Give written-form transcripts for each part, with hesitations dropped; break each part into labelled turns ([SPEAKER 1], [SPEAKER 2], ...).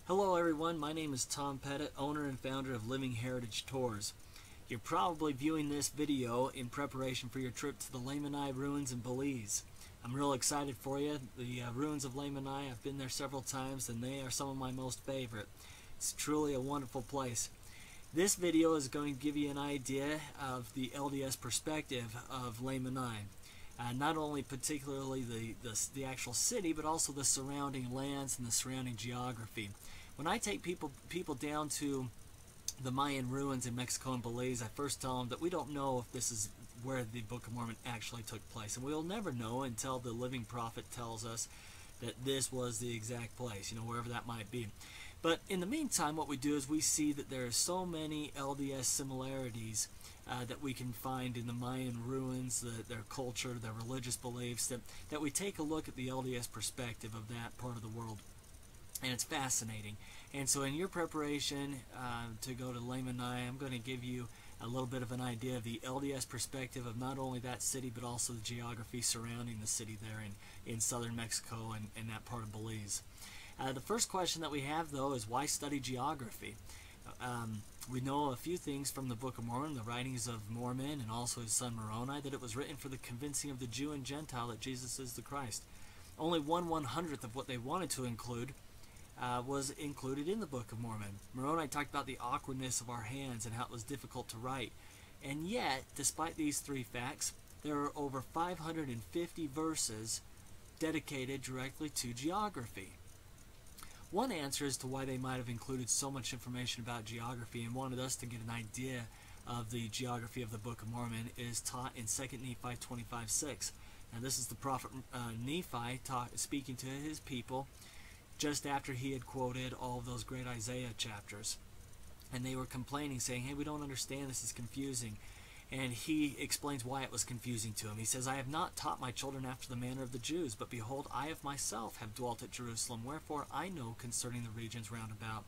[SPEAKER 1] Hello everyone, my name is Tom Pettit, owner and founder of Living Heritage Tours. You're probably viewing this video in preparation for your trip to the Lamanai ruins in Belize. I'm real excited for you. The ruins of Lamanai, I've been there several times and they are some of my most favorite. It's truly a wonderful place. This video is going to give you an idea of the LDS perspective of Lamanai. Not only particularly the actual city, but also the surrounding lands and the surrounding geography. When I take people down to the Mayan ruins in Mexico and Belize, I first tell them that we don't know if this is where the Book of Mormon actually took place, and we'll never know until the living prophet tells us that this was the exact place, wherever that might be. But in the meantime, what we do is we see that there are so many LDS similarities that we can find in the Mayan ruins, their culture, their religious beliefs, that we take a look at the LDS perspective of that part of the world. And it's fascinating. And so in your preparation to go to Lamanai, I'm going to give you a little bit of an idea of the LDS perspective of not only that city, but also the geography surrounding the city there in southern Mexico and that part of Belize. The first question that we have, though, is why study geography? We know a few things from the Book of Mormon, the writings of Mormon and also his son Moroni, that it was written for the convincing of the Jew and Gentile that Jesus is the Christ. Only 1/100th of what they wanted to include was included in the Book of Mormon. Moroni talked about the awkwardness of our hands and how it was difficult to write. And yet, despite these three facts, there are over 550 verses dedicated directly to geography. One answer as to why they might have included so much information about geography and wanted us to get an idea of the geography of the Book of Mormon is taught in 2 Nephi 25:6. Now this is the prophet Nephi speaking to his people just after he had quoted all of those great Isaiah chapters. And they were complaining, saying, hey, we don't understand, this is confusing. And he explains why it was confusing to him. He says, I have not taught my children after the manner of the Jews, but behold, I of myself have dwelt at Jerusalem, wherefore I know concerning the regions round about.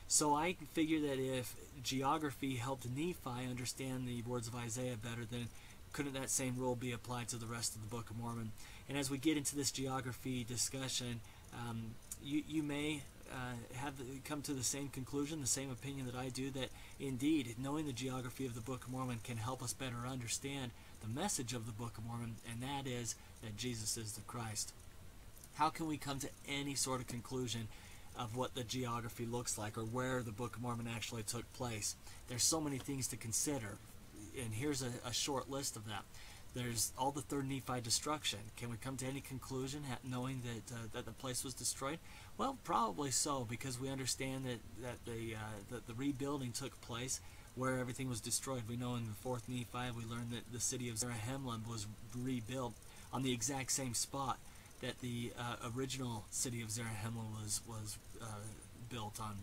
[SPEAKER 1] So I figure that if geography helped Nephi understand the words of Isaiah better, then couldn't that same rule be applied to the rest of the Book of Mormon? And as we get into this geography discussion, you may come to the same conclusion, the same opinion that I do, that indeed knowing the geography of the Book of Mormon can help us better understand the message of the Book of Mormon, and that is that Jesus is the Christ. How can we come to any sort of conclusion of what the geography looks like or where the Book of Mormon actually took place? There's so many things to consider, and here's a short list of that. There's all the third Nephi destruction. Can we come to any conclusion knowing that the place was destroyed? Well, probably so, because we understand that the rebuilding took place where everything was destroyed. We know in the fourth Nephi we learned that the city of Zarahemla was rebuilt on the exact same spot that the original city of Zarahemla was built on.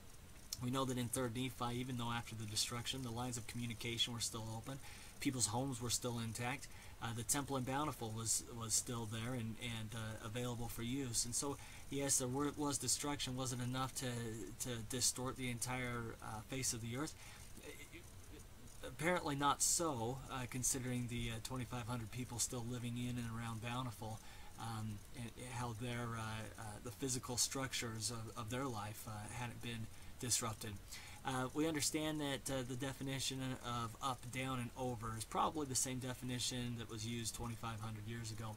[SPEAKER 1] We know that in 3rd Nephi, even though after the destruction the lines of communication were still open, people's homes were still intact, the temple in Bountiful was still there and available for use. And so, yes, there was destruction. Wasn't enough to distort the entire face of the earth. Apparently not so, considering the 2,500 people still living in and around Bountiful, and how the physical structures of their life hadn't been disrupted. We understand that the definition of up, down, and over is probably the same definition that was used 2,500 years ago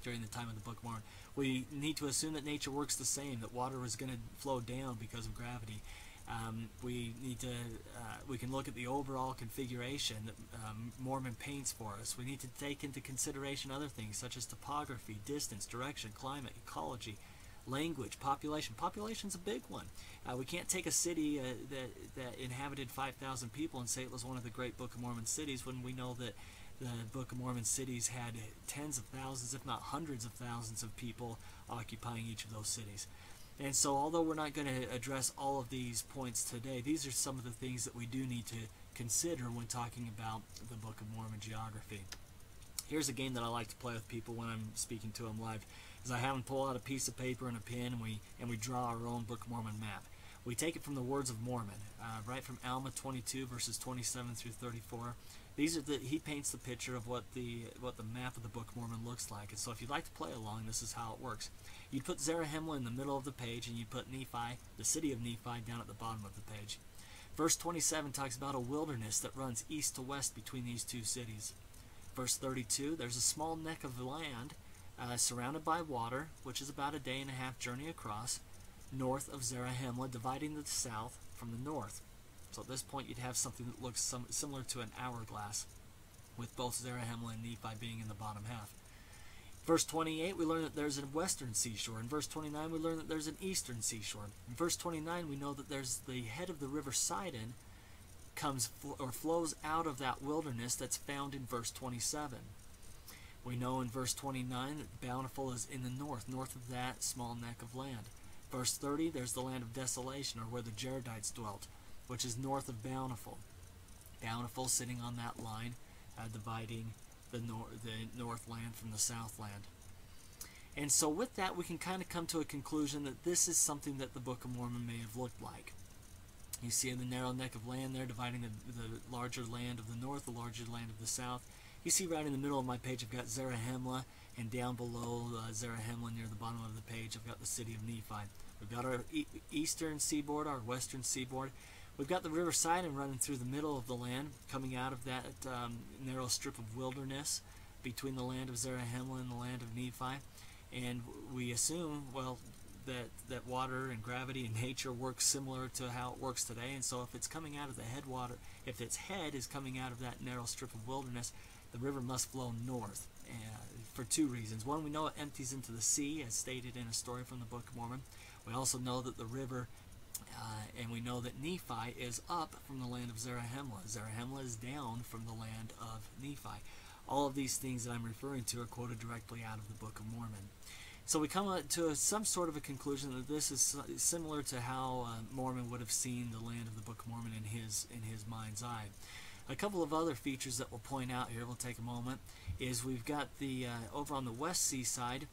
[SPEAKER 1] during the time of the Book of Mormon. We need to assume that nature works the same, that water is going to flow down because of gravity. We can look at the overall configuration that Mormon paints for us. We need to take into consideration other things such as topography, distance, direction, climate, ecology, language, population. Population's a big one. We can't take a city that inhabited 5,000 people and say it was one of the great Book of Mormon cities when we know that the Book of Mormon cities had tens of thousands, if not hundreds of thousands of people occupying each of those cities. And so although we're not going to address all of these points today, these are some of the things that we do need to consider when talking about the Book of Mormon geography. Here's a game that I like to play with people when I'm speaking to them live. Is I have them pull out a piece of paper and a pen, and we draw our own Book of Mormon map. We take it from the words of Mormon, right from Alma 22 verses 27 through 34. he paints the picture of what the map of the Book of Mormon looks like. And so if you'd like to play along, this is how it works. You'd put Zarahemla in the middle of the page, and you put Nephi, the city of Nephi, down at the bottom of the page. Verse 27 talks about a wilderness that runs east to west between these two cities. Verse 32, there's a small neck of land surrounded by water, which is about a day and a half journey across, north of Zarahemla, dividing the south from the north. So at this point you'd have something that looks similar to an hourglass, with both Zarahemla and Nephi being in the bottom half. Verse 28, we learn that there's a western seashore. In verse 29, we learn that there's an eastern seashore. In verse 29, we know that there's the head of the river Sidon flows out of that wilderness that's found in verse 27. We know in verse 29 that Bountiful is in the north of that small neck of land. Verse 30, there's the land of desolation, or where the Jaredites dwelt, which is north of Bountiful. Bountiful sitting on that line, dividing the north land from the south land. And so with that, we can kind of come to a conclusion that this is something that the Book of Mormon may have looked like. You see in the narrow neck of land there, dividing the larger land of the north, the larger land of the south. You see right in the middle of my page, I've got Zarahemla, and down below Zarahemla, near the bottom of the page, I've got the city of Nephi. We've got our eastern seaboard, our western seaboard. We've got the river Sidon running through the middle of the land, coming out of that narrow strip of wilderness between the land of Zarahemla and the land of Nephi. And we assume, well, that water and gravity and nature works similar to how it works today. And so if it's coming out of the headwater, if its head is coming out of that narrow strip of wilderness, the river must flow north for two reasons. One, we know it empties into the sea, as stated in a story from the Book of Mormon. We also know that the river, and we know that Nephi is up from the land of Zarahemla. Zarahemla is down from the land of Nephi. All of these things that I'm referring to are quoted directly out of the Book of Mormon. So we come to some sort of a conclusion that this is similar to how Mormon would have seen the land of the Book of Mormon in his mind's eye. A couple of other features that we'll point out here, we'll take a moment, is we've got the over on the west seaside,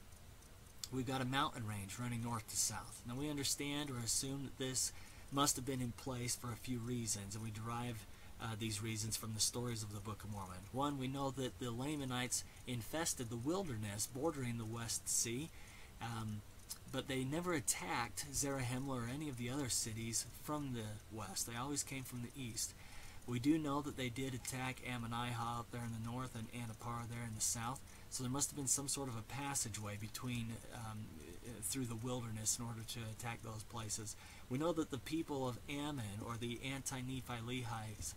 [SPEAKER 1] we've got a mountain range running north to south. Now we understand or assume that this must have been in place for a few reasons, and we derive these reasons from the stories of the Book of Mormon. One, we know that the Lamanites infested the wilderness bordering the West Sea, but they never attacked Zarahemla or any of the other cities from the west. They always came from the east. We do know that they did attack Ammonihah up there in the north and Anapara there in the south, so there must have been some sort of a passageway between through the wilderness in order to attack those places. We know that the people of Ammon, or the anti-Nephi Lehis,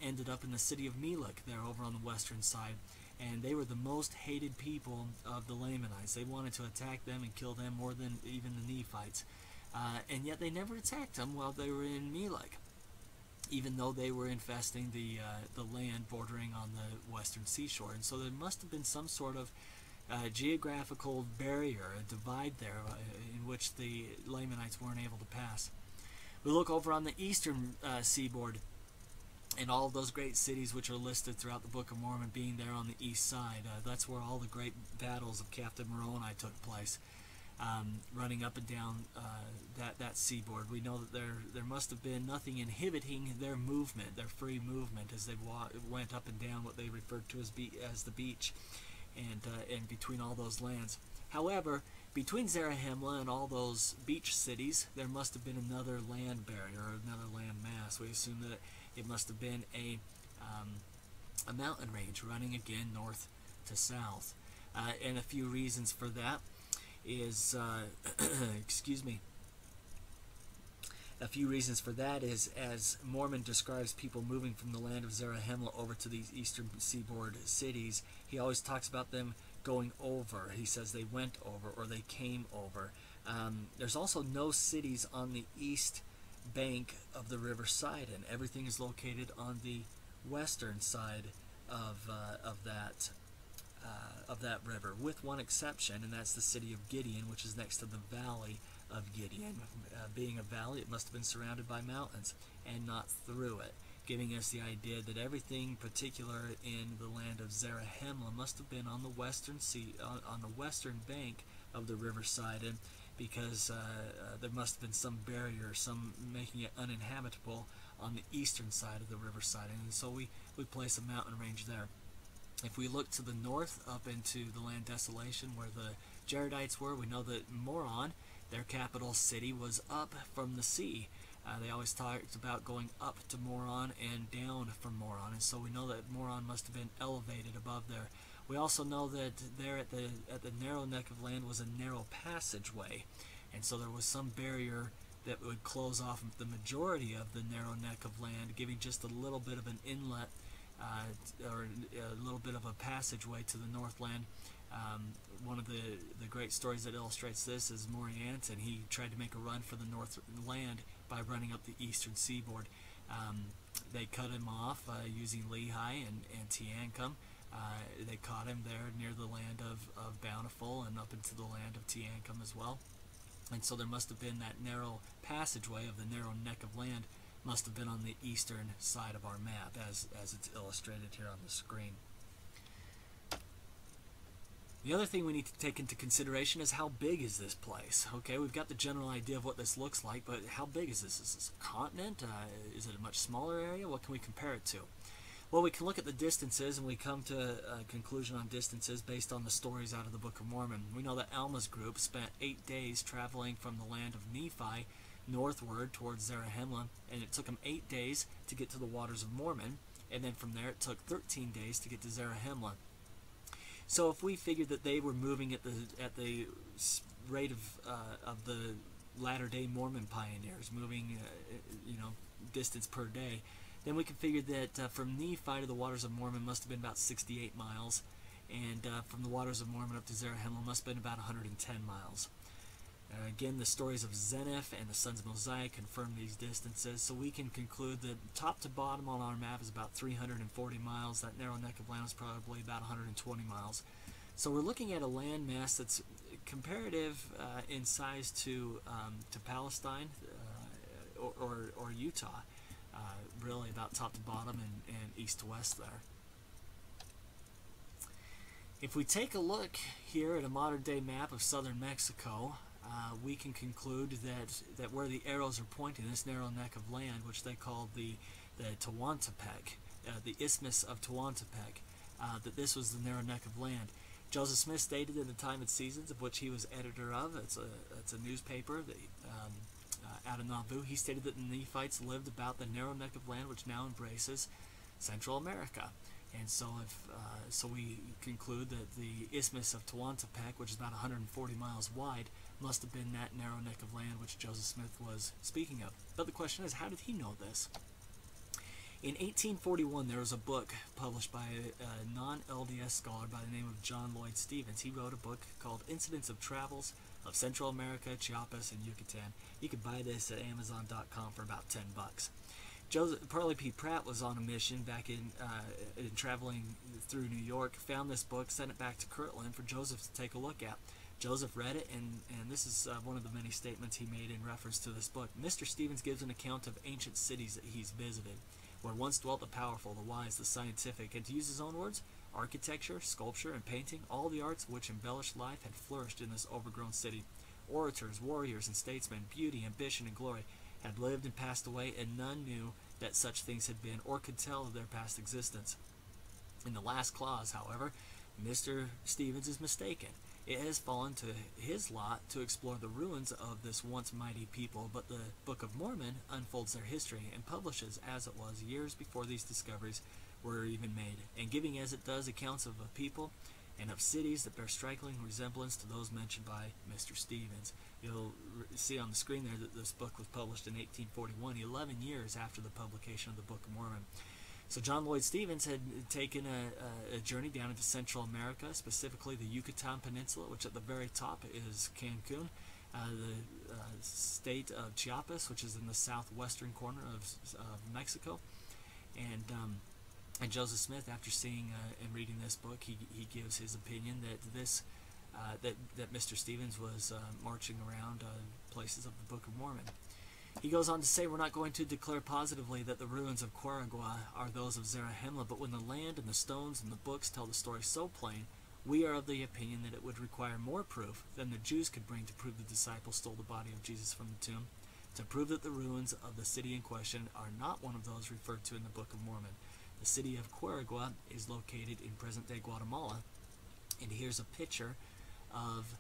[SPEAKER 1] ended up in the city of Melech there over on the western side, and they were the most hated people of the Lamanites. They wanted to attack them and kill them more than even the Nephites, and yet they never attacked them while they were in Melech, even though they were infesting the land bordering on the western seashore. And so there must have been some sort of geographical barrier, a divide there, in which the Lamanites weren't able to pass. We look over on the eastern seaboard, and all of those great cities which are listed throughout the Book of Mormon being there on the east side. That's where all the great battles of Captain Moroni took place, running up and down that seaboard. We know that there must have been nothing inhibiting their movement, their free movement, as they went up and down what they referred to as the beach, and between all those lands. However, between Zarahemla and all those beach cities, there must have been another land barrier, or another land mass. We assume that it must have been a mountain range running again north to south. And a few reasons for that is, excuse me, a few reasons for that is, as Mormon describes people moving from the land of Zarahemla over to these eastern seaboard cities, he always talks about them going over. He says they went over or they came over. There's also no cities on the east bank of the river Sidon. Everything is located on the western side of that river, with one exception, and that's the city of Gideon, which is next to the valley of Gideon. Being a valley, it must have been surrounded by mountains and not through it, giving us the idea that everything particular in the land of Zarahemla must have been on the western sea, on the western bank of the river Sidon, because there must have been some barrier, some making it uninhabitable on the eastern side of the river Sidon, and so we place a mountain range there. If we look to the north up into the land desolation where the Jaredites were, we know that Moron, their capital city, was up from the sea. They always talked about going up to Moron and down from Moron, and so we know that Moron must have been elevated above there. We also know that there at the narrow neck of land was a narrow passageway, and so there was some barrier that would close off the majority of the narrow neck of land, giving just a little bit of an inlet or a little bit of a passageway to the northland. One of the great stories that illustrates this is Moroni, and he tried to make a run for the northland by running up the eastern seaboard. They cut him off using Lehi and Tehuantepec. They caught him there near the land of Bountiful and up into the land of Tehuantepec as well. And so there must have been that narrow passageway of the narrow neck of land must have been on the eastern side of our map, as it's illustrated here on the screen. The other thing we need to take into consideration is how big is this place. Okay, we've got the general idea of what this looks like, but how big is this? Is this a continent? Is it a much smaller area? What can we compare it to? Well, we can look at the distances, and we come to a conclusion on distances based on the stories out of the Book of Mormon. We know that Alma's group spent 8 days traveling from the land of Nephi northward towards Zarahemla, and it took them 8 days to get to the waters of Mormon, and then from there it took 13 days to get to Zarahemla. So if we figured that they were moving at the rate of the latter-day Mormon pioneers, moving distance per day, then we can figure that from Nephi to the waters of Mormon must have been about 68 miles, and from the waters of Mormon up to Zarahemla must have been about 110 miles. Again, the stories of Zeniff and the sons of Mosiah confirm these distances, so we can conclude that top to bottom on our map is about 340 miles. That narrow neck of land is probably about 120 miles. So we're looking at a land mass that's comparative in size to Palestine or Utah, really about top to bottom and east to west there. If we take a look here at a modern-day map of southern Mexico, we can conclude that where the arrows are pointing, this narrow neck of land, which they call the Tehuantepec, the Isthmus of Tehuantepec, that this was the narrow neck of land. Joseph Smith stated in the Time and Seasons, of which he was editor of, it's a newspaper that, out of Nauvoo, he stated that the Nephites lived about the narrow neck of land which now embraces Central America. And so so we conclude that the Isthmus of Tehuantepec, which is about 140 miles wide, must have been that narrow neck of land which Joseph Smith was speaking of. But the question is, how did he know this? In 1841, there was a book published by a non-LDS scholar by the name of John Lloyd Stevens. He wrote a book called Incidents of Travels of Central America, Chiapas, and Yucatan. You can buy this at Amazon.com for about $10. Parley P. Pratt was on a mission back in traveling through New York, found this book, sent it back to Kirtland for Joseph to take a look at. Joseph read it, and this is one of the many statements he made in reference to this book. Mr. Stevens gives an account of ancient cities that he's visited, where once dwelt the powerful, the wise, the scientific, and to use his own words, architecture, sculpture, and painting, all the arts which embellished life had flourished in this overgrown city. Orators, warriors, and statesmen, beauty, ambition, and glory had lived and passed away, and none knew that such things had been or could tell of their past existence. In the last clause, however, Mr. Stevens is mistaken. It has fallen to his lot to explore the ruins of this once mighty people, but the Book of Mormon unfolds their history and publishes as it was years before these discoveries were even made, and giving as it does accounts of a people and of cities that bear striking resemblance to those mentioned by Mr. Stevens. You'll see on the screen there that this book was published in 1841, 11 years after the publication of the Book of Mormon. So John Lloyd Stevens had taken a journey down into Central America, specifically the Yucatan Peninsula, which at the very top is Cancun, the state of Chiapas, which is in the southwestern corner of Mexico, and Joseph Smith, after seeing and reading this book, he gives his opinion that that Mr. Stevens was marching around places of the Book of Mormon. He goes on to say, we're not going to declare positively that the ruins of Quirigua are those of Zarahemla, but when the land and the stones and the books tell the story so plain, We are of the opinion that it would require more proof than the Jews could bring to prove the disciples stole the body of Jesus from the tomb, to prove that the ruins of the city in question are not one of those referred to in the Book of Mormon. The city of Quirigua is located in present-day Guatemala, and here's a picture of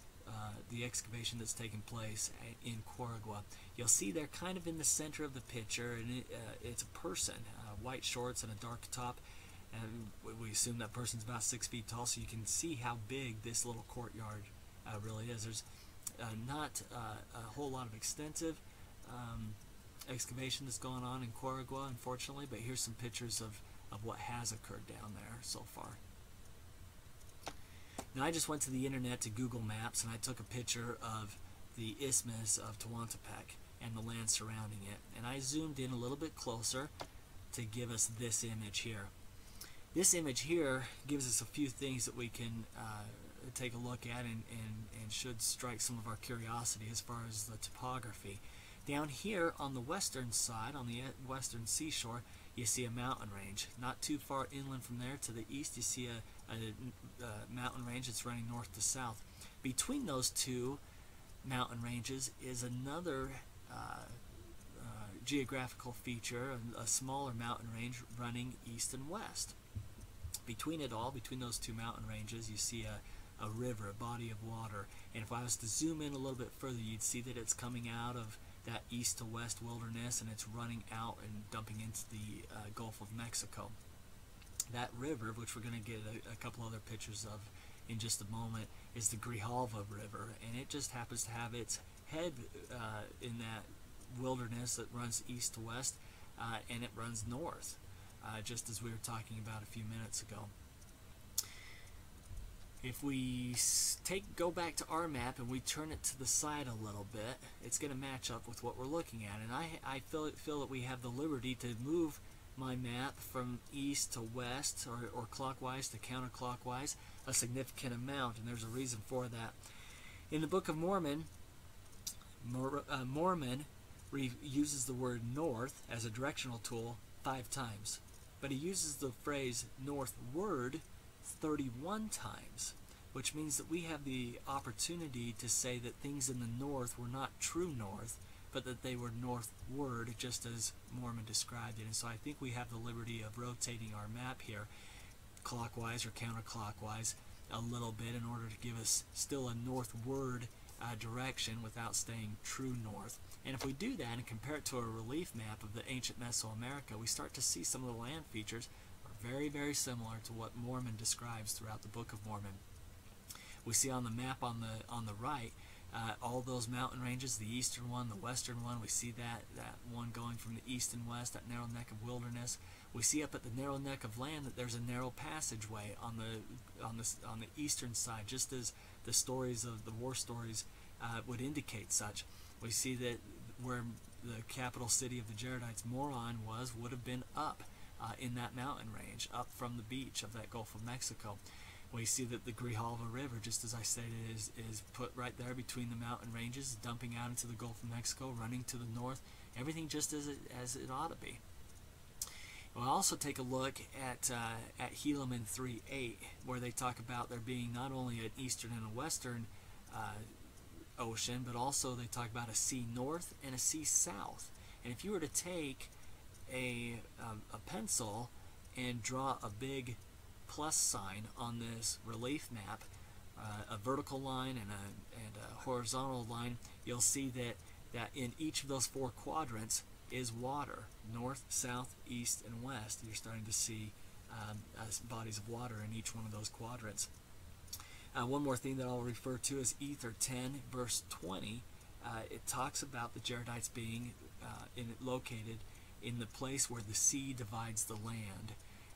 [SPEAKER 1] the excavation that's taking place in Quirigua. You'll see they're kind of in the center of the picture, and it's a person, white shorts and a dark top, and we assume that person's about 6 feet tall, so you can see how big this little courtyard really is. There's not a whole lot of extensive excavation that's going on in Quirigua, unfortunately, but here's some pictures of what has occurred down there so far. Now, I just went to the internet to Google Maps, and I took a picture of the Isthmus of Tehuantepec and the land surrounding it, and I zoomed in a little bit closer to give us this image here. This image here gives us a few things that we can take a look at and should strike some of our curiosity as far as the topography. Down here on the western side, on the western seashore, you see a mountain range. Not too far inland from there to the east, you see a mountain range that's running north to south. Between those two mountain ranges is another geographical feature, a smaller mountain range running east and west. Between it all, between those two mountain ranges, you see a river, a body of water. And if I was to zoom in a little bit further, you'd see that it's coming out of that east to west wilderness, and it's running out and dumping into the Gulf of Mexico. That river, which we're going to get a couple other pictures of in just a moment, is the Grijalva River, and it just happens to have its head in that wilderness that runs east to west, and it runs north, just as we were talking about a few minutes ago. If we go back to our map and we turn it to the side a little bit, it's going to match up with what we're looking at. And I feel that we have the liberty to move my map from east to west, or clockwise to counterclockwise, a significant amount, and there's a reason for that. In the Book of Mormon, Mormon uses the word north as a directional tool 5 times, but he uses the phrase northward 31 times, which means that we have the opportunity to say that things in the north were not true north, but that they were northward, just as Mormon described it. And so I think we have the liberty of rotating our map here clockwise or counterclockwise a little bit in order to give us still a northward direction without staying true north. And if we do that and compare it to a relief map of the ancient Mesoamerica, we start to see some of the land features are very, very similar to what Mormon describes throughout the Book of Mormon. We see on the map on the right all those mountain ranges, the eastern one, the western one. We see that one going from the east and west, that narrow neck of wilderness. We see up at the narrow neck of land that there's a narrow passageway on the eastern side, just as the stories of the war stories would indicate such. We see that where the capital city of the Jaredites, Moroni, would have been up in that mountain range, up from the beach of that Gulf of Mexico. We see that the Grijalva River, just as I stated, is put right there between the mountain ranges, dumping out into the Gulf of Mexico, running to the north, everything just as it ought to be. We'll also take a look at Helaman 3:8, where they talk about there being not only an eastern and a western ocean, but also they talk about a sea north and a sea south. And if you were to take a pencil and draw a big plus sign on this relief map, a vertical line and a horizontal line, you'll see that in each of those 4 quadrants is water: north, south, east, and west. You're starting to see bodies of water in each one of those quadrants. One more thing that I'll refer to is Ether 10, verse 20. It talks about the Jaredites being located in the place where the sea divides the land.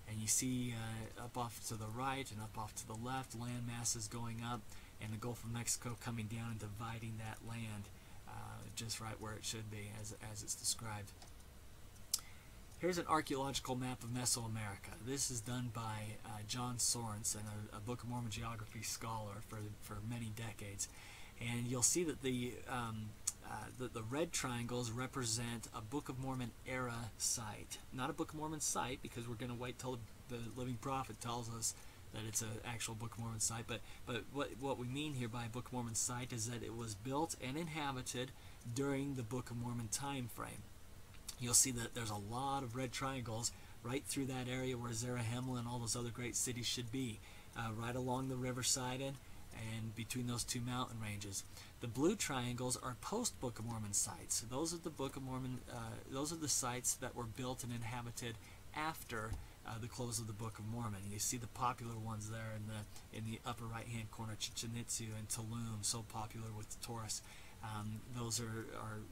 [SPEAKER 1] And you see up off to the right and up off to the left, land masses going up, and the Gulf of Mexico coming down and dividing that land just right where it should be, as it's described. Here's an archaeological map of Mesoamerica. This is done by John Sorensen, a Book of Mormon geography scholar for many decades. And you'll see that the red triangles represent a Book of Mormon era site. Not a Book of Mormon site, because we're going to wait till the living prophet tells us that it's an actual Book of Mormon site. But what we mean here by a Book of Mormon site is that it was built and inhabited during the Book of Mormon time frame. You'll see that there's a lot of red triangles right through that area where Zarahemla and all those other great cities should be, right along the river Sidon and between those two mountain ranges. The blue triangles are post-Book of Mormon sites. Those are the Book of Mormon. Those are the sites that were built and inhabited after the close of the Book of Mormon. You see the popular ones there in the upper right-hand corner, Chichen Itza and Tulum, so popular with the tourists. Those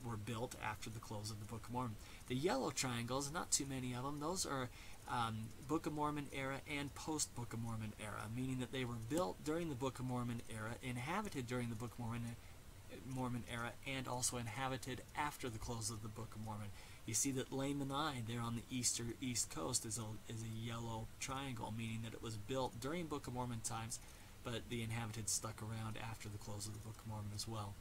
[SPEAKER 1] were built after the close of the Book of Mormon. The yellow triangles, not too many of them, those are Book of Mormon era and post-Book of Mormon era, meaning that they were built during the Book of Mormon era, inhabited during the Book of Mormon era, and also inhabited after the close of the Book of Mormon. You see that Lamanai there on the east coast is a yellow triangle, meaning that it was built during Book of Mormon times, but the inhabitants stuck around after the close of the Book of Mormon as well.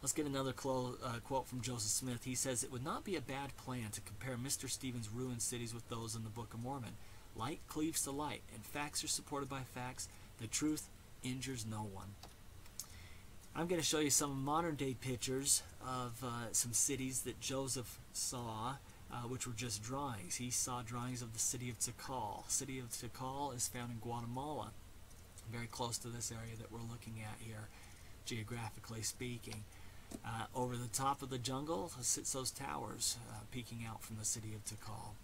[SPEAKER 1] Let's get another quote from Joseph Smith. He says, "It would not be a bad plan to compare Mr. Stephen's ruined cities with those in the Book of Mormon. Light cleaves to light, and facts are supported by facts. The truth injures no one." I'm going to show you some modern-day pictures of some cities that Joseph saw, which were just drawings. He saw drawings of the city of Tikal. The city of Tikal is found in Guatemala, very close to this area that we're looking at here, geographically speaking. Over the top of the jungle sits those towers peeking out from the city of Tikal.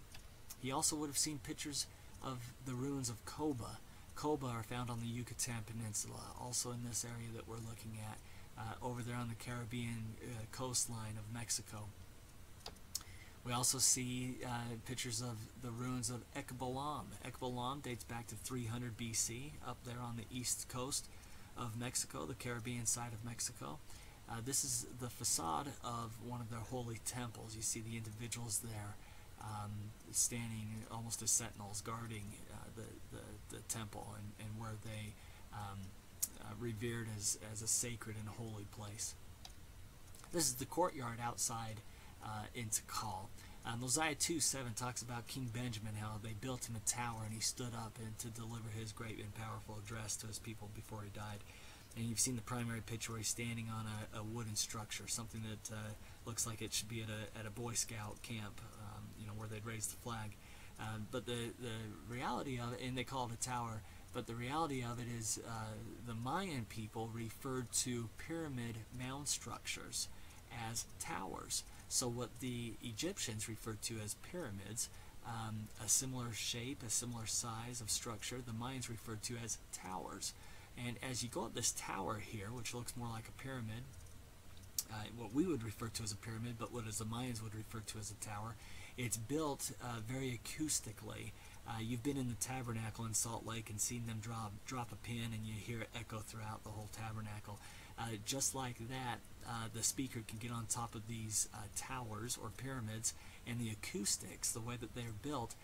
[SPEAKER 1] He also would have seen pictures of the ruins of Coba. Coba are found on the Yucatan Peninsula, also in this area that we're looking at, over there on the Caribbean coastline of Mexico. We also see pictures of the ruins of Ecbalam. Ecbalam dates back to 300 BC, up there on the east coast of Mexico, the Caribbean side of Mexico. This is the facade of one of their holy temples. You see the individuals there standing almost as sentinels guarding the temple and where they revered as a sacred and holy place. This is the courtyard outside in Tikal. Mosiah 2:7 talks about King Benjamin, how they built him a tower and he stood up to deliver his great and powerful address to his people before he died. And you've seen the primary picture where he's standing on a wooden structure, something that looks like it should be at a Boy Scout camp, where they'd raise the flag. But the reality of it, and they call it a tower, but the reality of it is the Mayan people referred to pyramid mound structures as towers. So what the Egyptians referred to as pyramids, a similar shape, a similar size of structure, the Mayans referred to as towers. And as you go up this tower here, which looks more like a pyramid, what we would refer to as a pyramid, but what as the Mayans would refer to as a tower, it's built very acoustically. You've been in the tabernacle in Salt Lake and seen them drop a pin and you hear it echo throughout the whole tabernacle. Just like that, the speaker can get on top of these towers or pyramids, and the acoustics, the way that they're built,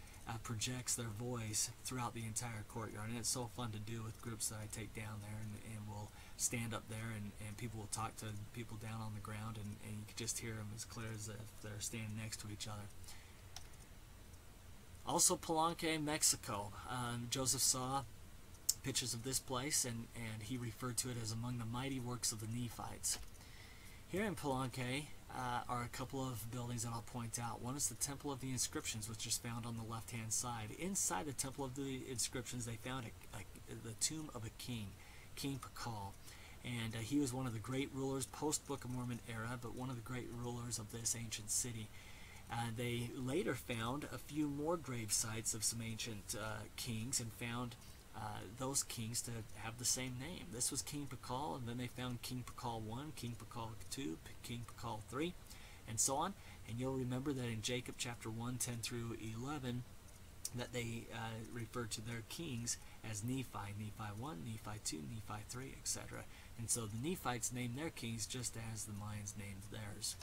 [SPEAKER 1] projects their voice throughout the entire courtyard. And it's so fun to do with groups that I take down there, and we'll stand up there and people will talk to people down on the ground, and you can just hear them as clear as if they're standing next to each other. Also Palenque, Mexico. Joseph saw pictures of this place, and he referred to it as among the mighty works of the Nephites. Here in Palenque are a couple of buildings that I'll point out. One is the Temple of the Inscriptions, which is found on the left-hand side. Inside the Temple of the Inscriptions, they found the tomb of a king, King Pakal. And he was one of the great rulers post-Book of Mormon era, but one of the great rulers of this ancient city. They later found a few more grave sites of some ancient kings, and found those kings to have the same name. This was King Pakal, and then they found King Pakal I, King Pakal II, King Pakal III, and so on. And you'll remember that in Jacob chapter 1, 10 through 11, that they referred to their kings as Nephi, Nephi I, Nephi II, Nephi III, etc. And so the Nephites named their kings just as the Mayans named theirs.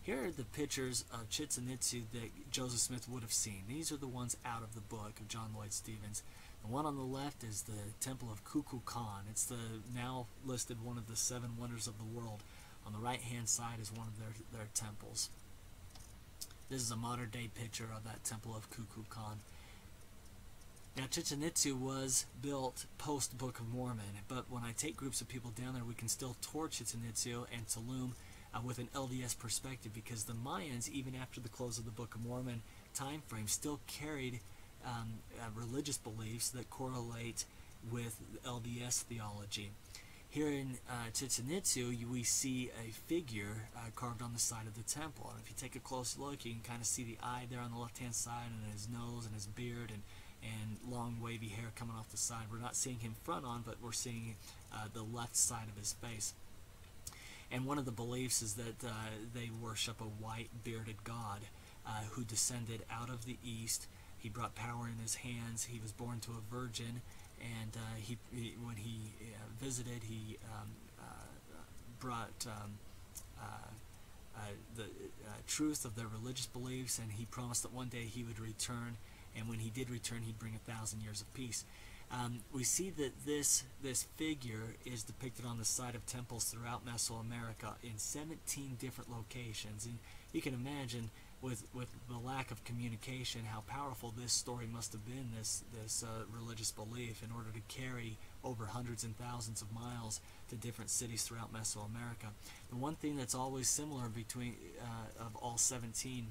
[SPEAKER 1] Here are the pictures of Chichen Itza that Joseph Smith would have seen. These are the ones out of the book of John Lloyd Stevens. The one on the left is the Temple of Kukulkan. It's the now listed one of the 7 wonders of the world. On the right-hand side is one of their temples. This is a modern-day picture of that Temple of Kukulkan. Now, Chichen Itza was built post-Book of Mormon, but when I take groups of people down there, we can still tour Chichen Itza and Tulum with an LDS perspective, because the Mayans, even after the close of the Book of Mormon time frame, still carried religious beliefs that correlate with LDS theology. Here in Chichen Itza, we see a figure carved on the side of the temple. And if you take a close look, you can kind of see the eye there on the left-hand side, and his nose and his beard and long wavy hair coming off the side. We're not seeing him front on, but we're seeing the left side of his face. And one of the beliefs is that they worship a white bearded god who descended out of the east. He brought power in his hands. He was born to a virgin, and when he visited, he brought the truth of their religious beliefs, and he promised that one day he would return, and when he did return, he'd bring 1,000 years of peace. We see that this figure is depicted on the side of temples throughout Mesoamerica in 17 different locations, and you can imagine with the lack of communication how powerful this story must have been, this religious belief, in order to carry over hundreds and thousands of miles to different cities throughout Mesoamerica. The one thing that's always similar between of all 17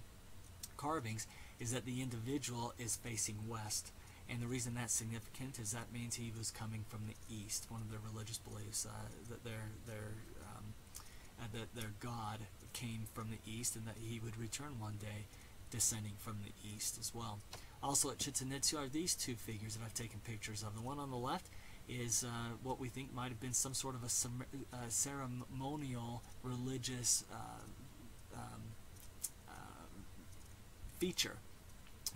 [SPEAKER 1] carvings is that the individual is facing west. And the reason that's significant is that means he was coming from the east. One of their religious beliefs that their god came from the east, and that he would return one day, descending from the east as well. Also at Chichen Itza are these two figures that I've taken pictures of. The one on the left is what we think might have been some sort of a ceremonial religious feature.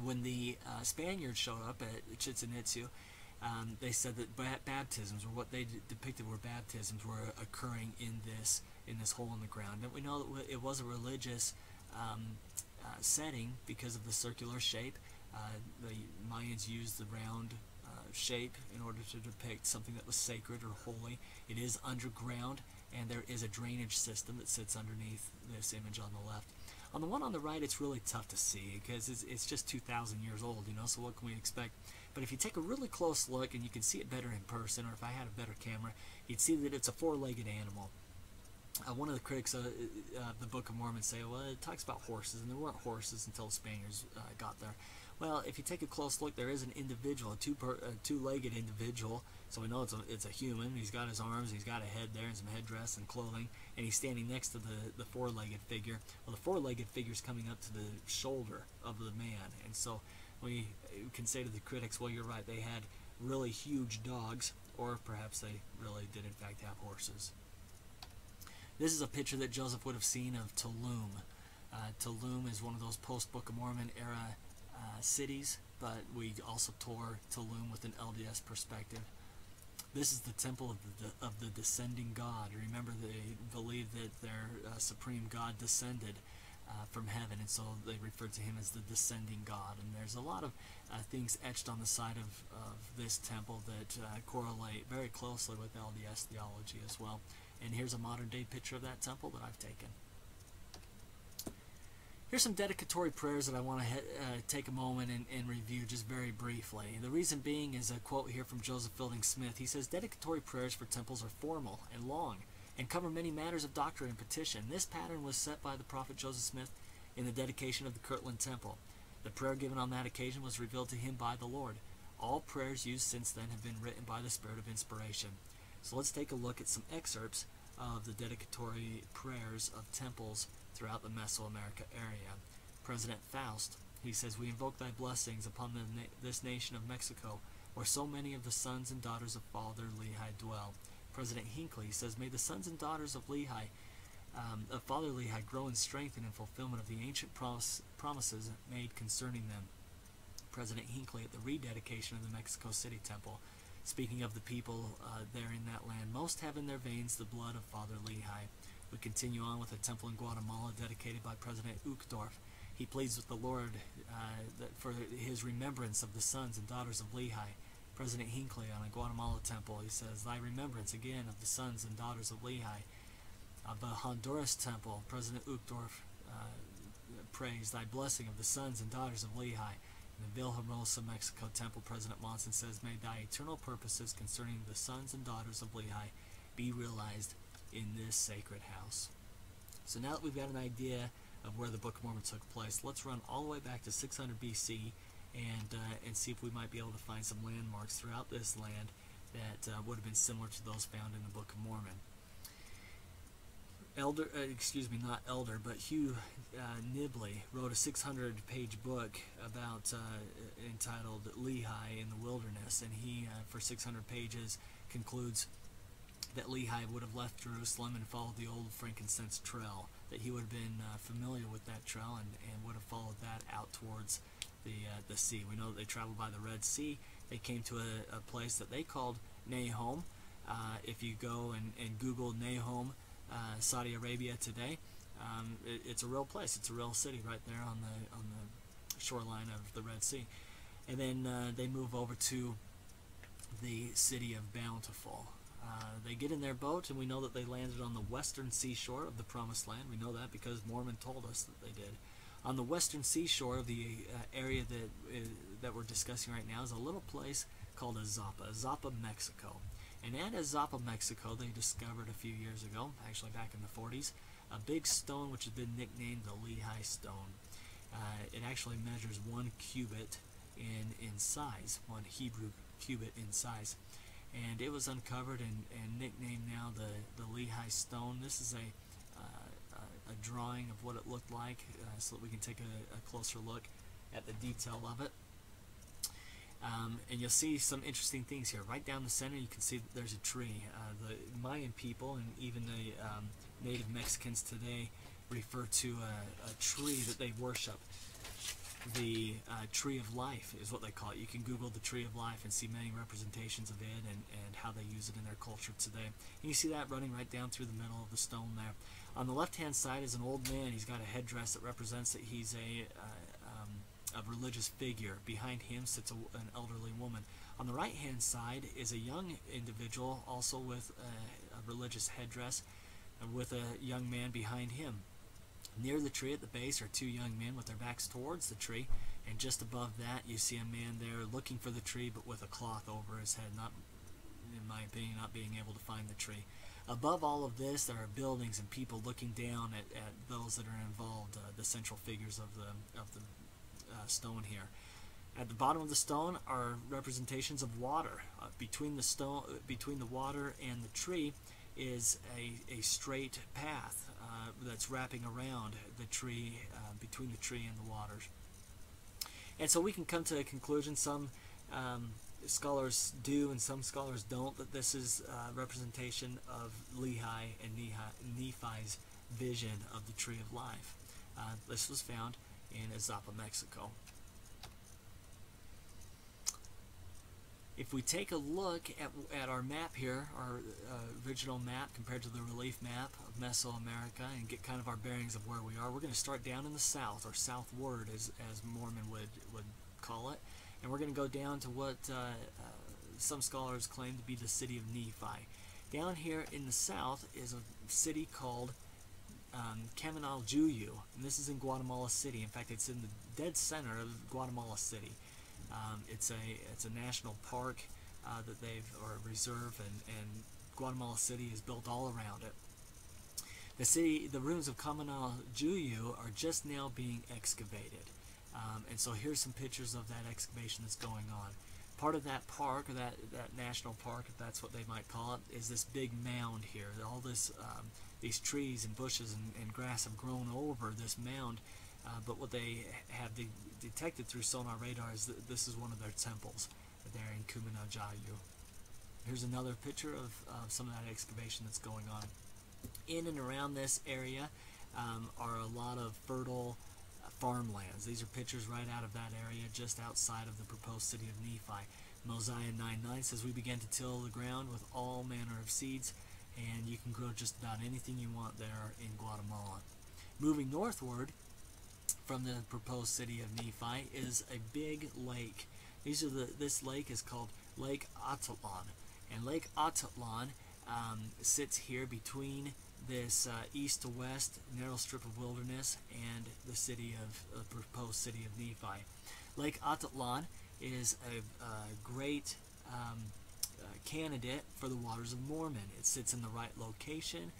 [SPEAKER 1] When the Spaniards showed up at Chichen Itza, they said that baptisms, or what they depicted were baptisms, were occurring in this hole in the ground. And we know that it was a religious setting because of the circular shape. The Mayans used the round shape in order to depict something that was sacred or holy. It is underground, and there is a drainage system that sits underneath this image on the left. On the one on the right, it's really tough to see because it's just 2,000 years old, you know, so what can we expect? But if you take a really close look, and you can see it better in person, or if I had a better camera, you'd see that it's a four-legged animal. One of the critics of the Book of Mormon say, well, it talks about horses, and there weren't horses until the Spaniards got there. Well, if you take a close look, there is an individual, a two-legged individual, so we know it's a human. He's got his arms, he's got a head there, and some headdress and clothing, and he's standing next to the four-legged figure. Well, the four-legged figure's coming up to the shoulder of the man, and so we can say to the critics, well, you're right, they had really huge dogs, or perhaps they really did in fact have horses. This is a picture that Joseph would have seen of Tulum. Tulum is one of those post-Book of Mormon era cities, but we also tour Tulum with an LDS perspective. This is the temple of the descending God. Remember, they believed that their supreme God descended from heaven, and so they referred to him as the descending God. And there's a lot of things etched on the side of this temple that correlate very closely with LDS theology as well. And here's a modern-day picture of that temple that I've taken. Here's some dedicatory prayers that I want to take a moment and review just very briefly. The reason being is a quote here from Joseph Fielding Smith. He says, "Dedicatory prayers for temples are formal and long and cover many matters of doctrine and petition. This pattern was set by the prophet Joseph Smith in the dedication of the Kirtland Temple. The prayer given on that occasion was revealed to him by the Lord. All prayers used since then have been written by the Spirit of inspiration." So let's take a look at some excerpts of the dedicatory prayers of temples throughout the Mesoamerica area. President Faust, he says, "We invoke thy blessings upon this nation of Mexico, where so many of the sons and daughters of Father Lehi dwell." President Hinckley says, "May the sons and daughters of Lehi, of Father Lehi, grow in strength and in fulfillment of the ancient promises made concerning them." President Hinckley at the rededication of the Mexico City Temple, speaking of the people there in that land, "Most have in their veins the blood of Father Lehi." We continue on with a temple in Guatemala dedicated by President Uchtdorf. He pleads with the Lord for his remembrance of the sons and daughters of Lehi. President Hinckley on a Guatemala temple, he says, "Thy remembrance again of the sons and daughters of Lehi." Of the Honduras temple, President Uchtdorf prays, "Thy blessing of the sons and daughters of Lehi." And In Villahermosa, Mexico, Temple President Monson says, "May thy eternal purposes concerning the sons and daughters of Lehi be realized in this sacred house." So now that we've got an idea of where the Book of Mormon took place, let's run all the way back to 600 BC and see if we might be able to find some landmarks throughout this land that would have been similar to those found in the Book of Mormon. Hugh Nibley wrote a 600-page book about entitled Lehi in the Wilderness, and he, for 600 pages, concludes that Lehi would have left Jerusalem and followed the old frankincense trail, that he would have been familiar with that trail and would have followed that out towards the sea. We know that they traveled by the Red Sea. They came to a place that they called Nahom. If you go and Google Nahom, Saudi Arabia today, it's a real place. It's a real city right there on the shoreline of the Red Sea. And then they move over to the city of Bountiful. They get in their boat, and we know that they landed on the western seashore of the Promised Land. We know that because Mormon told us that they did. On the western seashore of the area that we're discussing right now is a little place called Azapa, Mexico. And at Azapa, Mexico, they discovered a few years ago, actually back in the 40s, a big stone which has been nicknamed the Lehi stone. It actually measures 1 cubit in size, 1 Hebrew cubit in size. And it was uncovered and nicknamed now the Lehi stone. This is a drawing of what it looked like, so that we can take a closer look at the detail of it. And you'll see some interesting things here. Right down the center, you can see that there's a tree. The Mayan people and even the native Mexicans today refer to a tree that they worship. The Tree of Life is what they call it. You can Google the Tree of Life and see many representations of it and how they use it in their culture today. And you see that running right down through the middle of the stone there. On the left-hand side is an old man. He's got a headdress that represents that he's a religious figure. Behind him sits an elderly woman. On the right-hand side is a young individual, also with a religious headdress, with a young man behind him. Near the tree at the base are 2 young men with their backs towards the tree, and just above that you see a man there looking for the tree but with a cloth over his head, not, in my opinion, not being able to find the tree. Above all of this there are buildings and people looking down at those that are involved, the central figures of the stone here. At the bottom of the stone are representations of water. Between the water and the tree is a straight path that's wrapping around the tree, between the tree and the waters. And so we can come to a conclusion, some scholars do and some scholars don't, that this is a representation of Lehi and Nephi's vision of the Tree of Life. This was found in Azapa, Mexico. If we take a look at our map here, our original map compared to the relief map of Mesoamerica, and get kind of our bearings of where we are, we're going to start down in the south, or southward as Mormon would call it, and we're going to go down to what some scholars claim to be the city of Nephi. Down here in the south is a city called Caminaljuyu, and this is in Guatemala City. In fact, it's in the dead center of Guatemala City. It's a national park that or reserve, and Guatemala City is built all around it. The ruins of Caminaljuyu are just now being excavated, and so here's some pictures of that excavation that's going on. Part of that park, or that national park, if that's what they might call it, is this big mound here. All this, these trees and bushes and grass have grown over this mound. But what they have detected through sonar radar is that this is one of their temples there in Caminaljuyu. Here's another picture of some of that excavation that's going on. In and around this area are a lot of fertile farmlands. These are pictures right out of that area just outside of the proposed city of Nephi. Mosiah 9:9 says, "We began to till the ground with all manner of seeds," and you can grow just about anything you want there in Guatemala. Moving northward from the proposed city of Nephi is a big lake. This lake is called Lake Atitlan, and Lake Atitlan sits here between this east to west narrow strip of wilderness and the city of the proposed city of Nephi. Lake Atitlan is a great candidate for the waters of Mormon. It sits in the right location.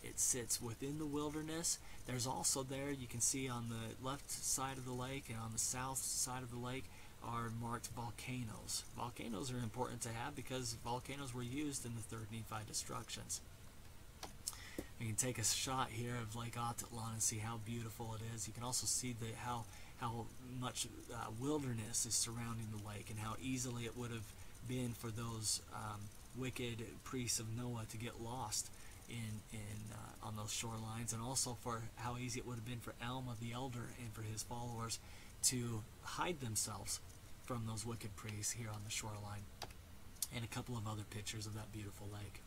[SPEAKER 1] It sits within the wilderness. There's also there, you can see on the left side of the lake and on the south side of the lake are marked volcanoes. Volcanoes are important to have because volcanoes were used in the third Nephi destructions. You can take a shot here of Lake Atitlan and see how beautiful it is. You can also see how much wilderness is surrounding the lake and how easily it would have been for those wicked priests of Noah to get lost on those shorelines, and also for how easy it would have been for Alma the elder and for his followers to hide themselves from those wicked priests here on the shoreline. And a couple of other pictures of that beautiful lake.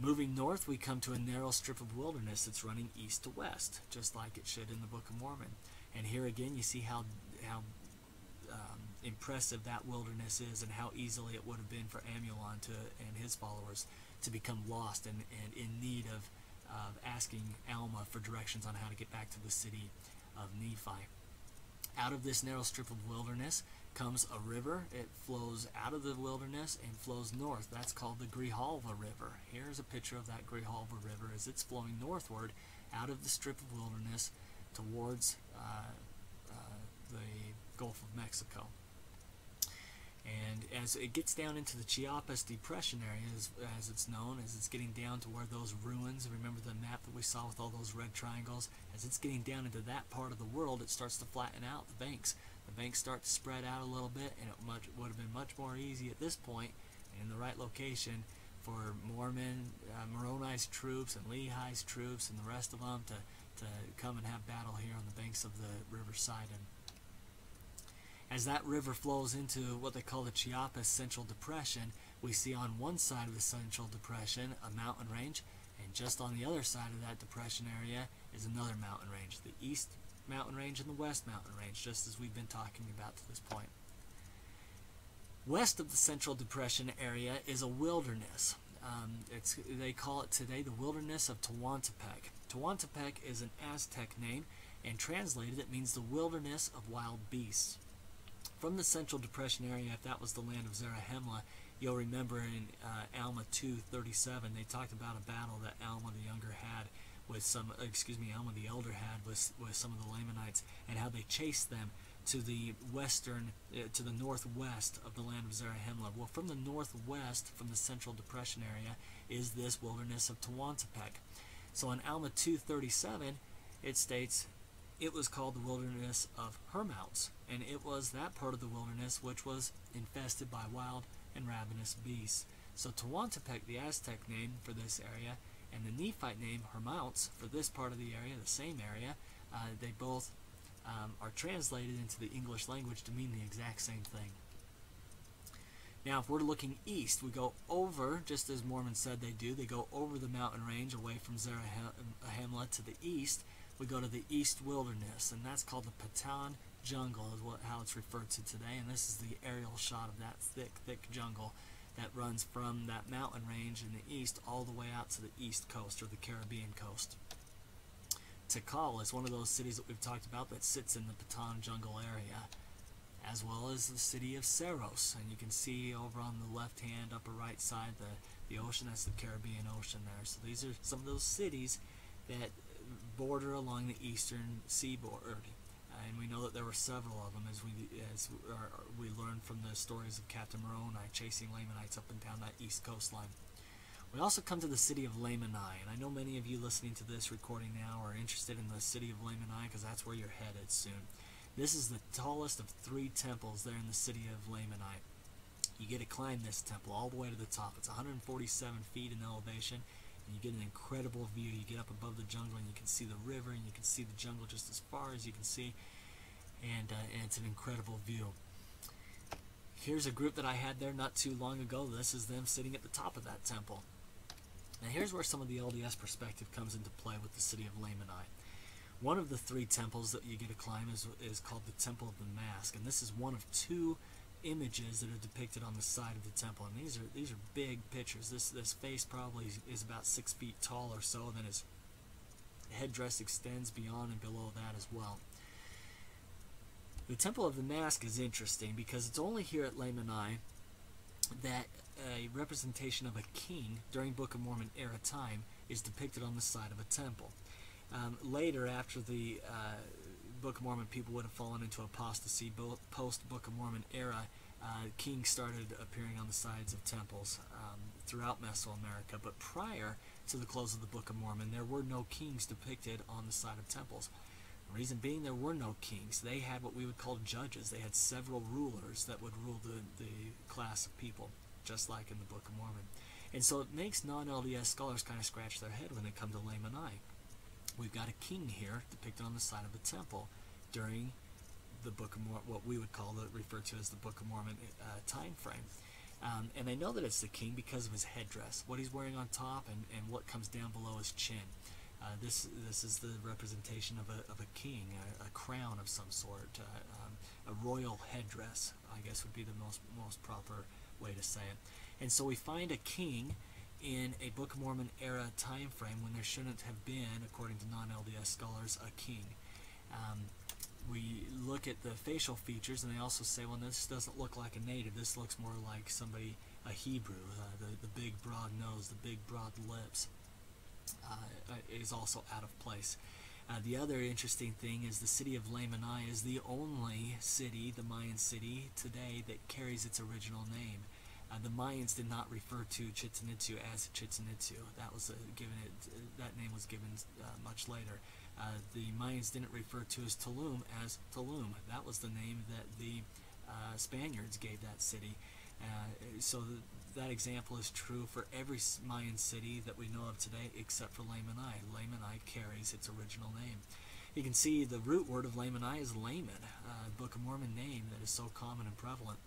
[SPEAKER 1] Moving north, we come to a narrow strip of wilderness that's running east to west, just like it should in the Book of Mormon. And here again, you see how impressive that wilderness is, and how easily it would have been for Amulon and his followers to become lost and in need of asking Alma for directions on how to get back to the city of Nephi. Out of this narrow strip of wilderness comes a river. It flows out of the wilderness and flows north. That's called the Grijalva River. Here's a picture of that Grijalva River as it's flowing northward out of the strip of wilderness towards the Gulf of Mexico. And as it gets down into the Chiapas Depression area, as it's known, as it's getting down to where those ruins, remember the map that we saw with all those red triangles, as it's getting down into that part of the world, it starts to flatten out the banks. The banks start to spread out a little bit, and it would have been much more easy at this point, in the right location, for Moroni's troops and Lehi's troops and the rest of them to come and have battle here on the banks of the River Sidon. As that river flows into what they call the Chiapas Central Depression, we see on one side of the Central Depression a mountain range, and just on the other side of that depression area is another mountain range, the East Mountain Range and the West Mountain Range, just as we've been talking about to this point. West of the Central Depression area is a wilderness. They call it today the Wilderness of Tehuantepec. Tehuantepec is an Aztec name, and translated it means the wilderness of wild beasts. From the Central Depression area, if that was the land of Zarahemla, you'll remember in Alma 2:37, they talked about a battle that Alma the Younger had with Alma the Elder had with some of the Lamanites, and how they chased them to the northwest of the land of Zarahemla. Well, from the northwest, from the Central Depression area, is this wilderness of Tehuantepec. So in Alma 2:37, it states, it was called the wilderness of Hermounts, and it was that part of the wilderness which was infested by wild and ravenous beasts. So Tehuantepec, the Aztec name for this area, and the Nephite name Hermounts for this part of the area, the same area, they both are translated into the English language to mean the exact same thing. Now, if we're looking east, we go over, just as Mormon said they do, they go over the mountain range away from Zarahemla to the east. We go to the East Wilderness, and that's called the Patan Jungle, is how it's referred to today. And this is the aerial shot of that thick jungle that runs from that mountain range in the east all the way out to the east coast, or the Caribbean coast. Tikal is one of those cities that we've talked about that sits in the Patan Jungle area, as well as the city of Cerros. And you can see over on the left-hand upper right side the ocean. That's the Caribbean Ocean there. So these are some of those cities that border along the eastern seaboard, and we know that there were several of them, as we learned from the stories of Captain Moroni chasing Lamanites up and down that east coastline. We also come to the city of Lamanai, and I know many of you listening to this recording now are interested in the city of Lamanai because that's where you're headed soon. This is the tallest of 3 temples there in the city of Lamanai. You get to climb this temple all the way to the top. It's 147 feet in elevation, and you get an incredible view. You get up above the jungle, and you can see the river, and you can see the jungle just as far as you can see, and it's an incredible view. Here's a group that I had there not too long ago. This is them sitting at the top of that temple. Now here's where some of the LDS perspective comes into play with the city of Lamanai. One of the 3 temples that you get to climb is called the Temple of the Mask, and this is one of 2 images that are depicted on the side of the temple, and these are big pictures. This face probably is about 6 feet tall or so, and then his headdress extends beyond and below that as well. The Temple of the Mask is interesting because it's only here at Lamanai that a representation of a king during Book of Mormon era time is depicted on the side of a temple. Later, after the Book of Mormon people would have fallen into apostasy, post-Book of Mormon era, kings started appearing on the sides of temples throughout Mesoamerica. But prior to the close of the Book of Mormon, there were no kings depicted on the side of temples. The reason being, there were no kings. They had what we would call judges. They had several rulers that would rule the class of people, just like in the Book of Mormon. And so it makes non-LDS scholars kind of scratch their head when they come to Lamanai. We've got a king here depicted on the side of a temple during the Book of Mormon, what we would call referred to as the Book of Mormon time frame. And they know that it's the king because of his headdress, what he's wearing on top, and what comes down below his chin. This is the representation of a king, a crown of some sort, a royal headdress, I guess would be the most proper way to say it. And so we find a king in a Book of Mormon era time frame when there shouldn't have been, according to non-LDS scholars, a king. We look at the facial features, and they also say, well, this doesn't look like a native. This looks more like somebody, a Hebrew. The big broad nose, the big broad lips is also out of place. The other interesting thing is the city of Lamanai is the only city, the Mayan city today, that carries its original name. The Mayans did not refer to Chichen Itza as Chichen Itza. That name was given much later. The Mayans didn't refer to Tulum as Tulum. That was the name that the Spaniards gave that city. So that example is true for every Mayan city that we know of today except for Lamanai. Lamanai carries its original name. You can see the root word of Lamanai is Laman, a Book of Mormon name that is so common and prevalent.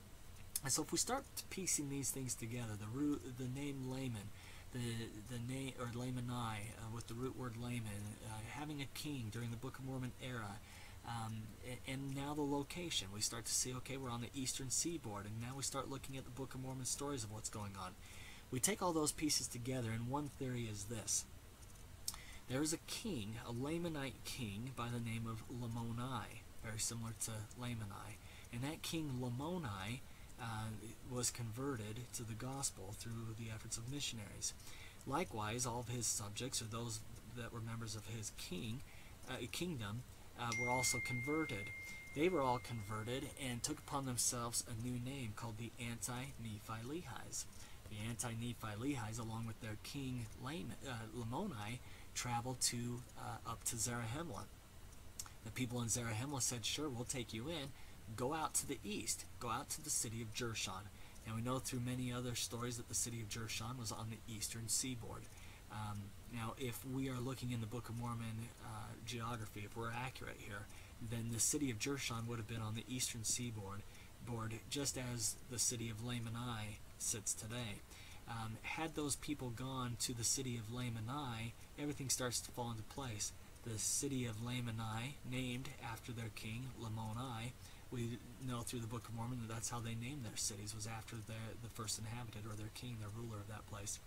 [SPEAKER 1] And so if we start piecing these things together, the name Laman, the name, or Lamanai, with the root word Laman, having a king during the Book of Mormon era, and now the location, we start to see, okay, we're on the eastern seaboard, and now we start looking at the Book of Mormon stories of what's going on. We take all those pieces together, and one theory is this. There is a king, a Lamanite king, by the name of Lamanai, very similar to Lamanai, and that king Lamanai was converted to the gospel through the efforts of missionaries. Likewise, all of his subjects, or those that were members of his kingdom, were also converted. They were all converted and took upon themselves a new name called the Anti-Nephi Lehis. The Anti-Nephi Lehis, along with their king Lamanai, traveled up to Zarahemla. The people in Zarahemla said, sure, we'll take you in. Go out to the east. Go out to the city of Jershon. And we know through many other stories that the city of Jershon was on the eastern seaboard. Now, if we are looking in the Book of Mormon geography, if we're accurate here, then the city of Jershon would have been on the eastern seaboard, just as the city of Lamanai sits today. Had those people gone to the city of Lamanai, everything starts to fall into place. The city of Lamanai, named after their king, Lamanai, we know through the Book of Mormon that that's how they named their cities, was after the first inhabitant, or their king, their ruler of that place.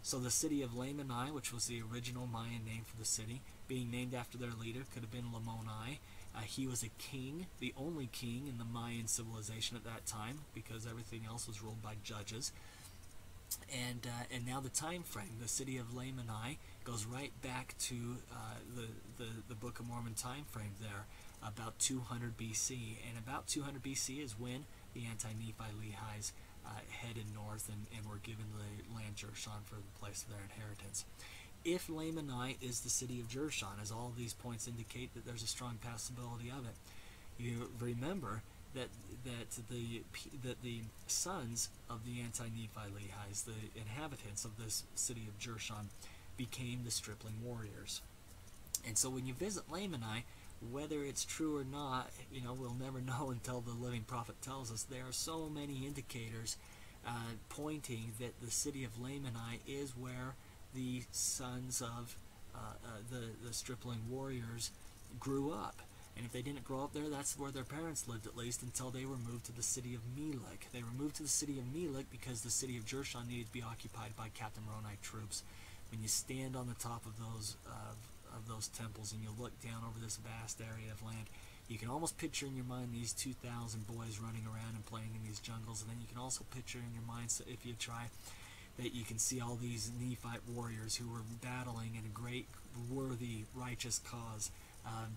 [SPEAKER 1] So the city of Lamanai, which was the original Mayan name for the city, being named after their leader, could have been Lamanai. He was a king, the only king in the Mayan civilization at that time, because everything else was ruled by judges. And now the time frame, the city of Lamanai goes right back to the Book of Mormon time frame there, about 200 BC. And about 200 BC is when the Anti-Nephi Lehis headed north and were given the land Jershon for the place of their inheritance. If Lamanai is the city of Jershon, as all of these points indicate that there's a strong possibility of it, you remember that the sons of the Anti-Nephi Lehis, the inhabitants of this city of Jershon, became the stripling warriors. And so when you visit Lamanai, whether it's true or not, we'll never know until the living prophet tells us. There are so many indicators pointing that the city of Lamanai is where the sons of the stripling warriors grew up. And if they didn't grow up there, that's where their parents lived, at least until they were moved to the city of Melek. They were moved to the city of Melek because the city of Jershon needed to be occupied by Captain Moroni troops. When you stand on the top of those temples and you look down over this vast area of land, you can almost picture in your mind these 2,000 boys running around and playing in these jungles. And then you can also picture in your mind, so if you try, that you can see all these Nephite warriors who were battling in a great, worthy, righteous cause